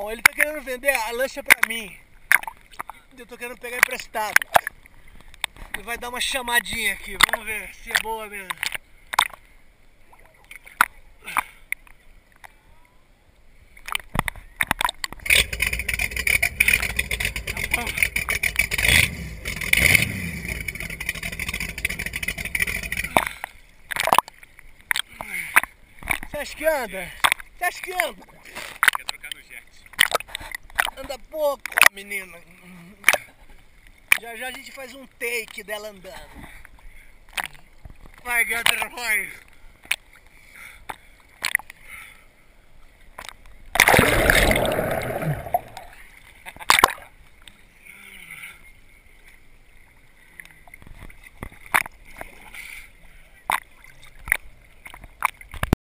Então, ele tá querendo vender a lancha pra mim. Eu tô querendo pegar emprestado. Ele vai dar uma chamadinha aqui, vamos ver se é boa mesmo. Tá bom. Você acha que anda? Você acha que anda? Quer trocar no jet? Anda pouco, menina. Já já a gente faz um take dela andando. Vai, Gator, vai.